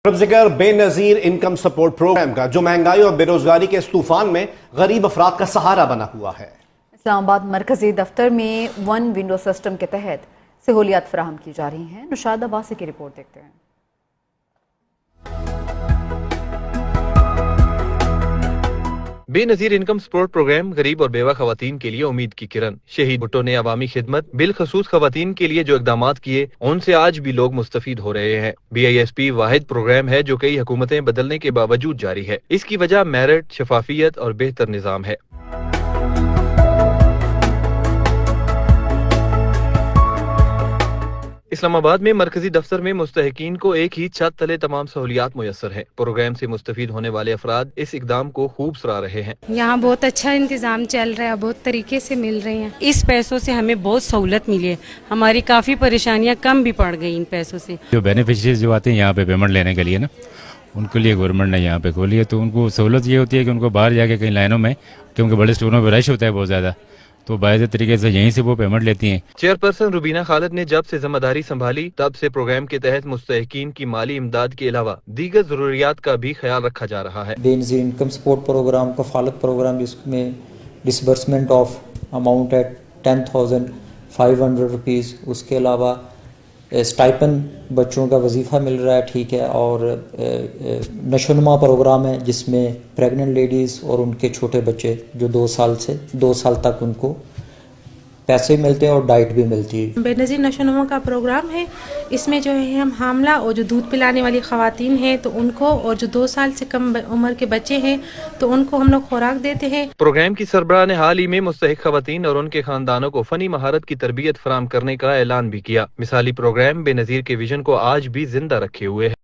ذکر بے نظیر income support programme کا جو مہنگائی اور بے روزگاری کے اس طوفان میں غریب افراد کا سہارا بنا ہوا ہے۔ اسلام آباد مرکزی دفتر میں ون ونڈو سسٹم کے تحت سہولیات فراہم کی جا رہی ہیں۔ نشاد عباسی کی رپورٹ دیکھتے ہیں۔ بے نظیر انکم سپورٹ پروگرام غریب اور بیوہ خواتین کے لیے امید کی کرن۔ شہید بھٹو نے عوامی خدمت بالخصوص خواتین کے لیے جو اقدامات کیے ان سے آج بھی لوگ مستفید ہو رہے ہیں۔ BISP واحد پروگرام ہے جو کئی حکومتیں بدلنے کے باوجود جاری ہے۔ اس کی وجہ میرٹ، شفافیت اور بہتر نظام ہے۔ اسلام آباد میں مرکزی دفتر میں مستحقین کو ایک ہی چھت تلے تمام سہولیات میسر ہیں۔ پروگرام سے مستفید ہونے والے افراد اس اقدام کو خوب سراہ رہے ہیں۔ یہاں بہت اچھا انتظام چل رہا ہے، بہت طریقے سے مل رہے ہیں۔ اس پیسوں سے ہمیں بہت سہولت ملی ہے، ہماری کافی پریشانیاں کم بھی پڑ گئی ان پیسوں سے۔ جو بینیفیشریز جو آتے ہیں یہاں پہ پیمنٹ لینے کے لیے نا، ان کے لیے گورنمنٹ نے یہاں پہ کھولی ہے، تو ان کو سہولت یہ ہوتی ہے کہ ان کو باہر جا کے کئی لائنوں میں، کیونکہ بڑے اسٹوروں پہ رش ہوتا ہے بہت زیادہ، تو باعث طریقے سے یہیں سے وہ پیمنٹ لیتی ہیں۔ چیئرپرسن روبینہ خالد نے جب سے ذمہ داری سنبھالی تب سے پروگرام کے تحت مستحقین کی مالی امداد کے علاوہ دیگر ضروریات کا بھی خیال رکھا جا رہا ہے۔ Benazir income support programme Kafaalat programme, جس میں disbursement of amount at 10,500 rupees, اس کے علاوہ اسٹائپن بچوں کا وظیفہ مل رہا ہے، ٹھیک ہے، اور نشو و نما پروگرام ہے جس میں پریگننٹ لیڈیز اور ان کے چھوٹے بچے جو 2 سال تک ان کو پیسے ملتے ہیں اور ڈائٹ بھی ملتی ہے۔ بے نظیر نشو و نما کا پروگرام ہے، اس میں جو ہے ہم حاملہ اور جو دودھ پلانے والی خواتین ہیں تو ان کو، اور جو 2 سال سے کم عمر کے بچے ہیں تو ان کو ہم لوگ خوراک دیتے ہیں۔ پروگرام کی سربراہ نے حال ہی میں مستحق خواتین اور ان کے خاندانوں کو فنی مہارت کی تربیت فراہم کرنے کا اعلان بھی کیا۔ مثالی پروگرام بے نظیر کے ویژن کو آج بھی زندہ رکھے ہوئے ہے۔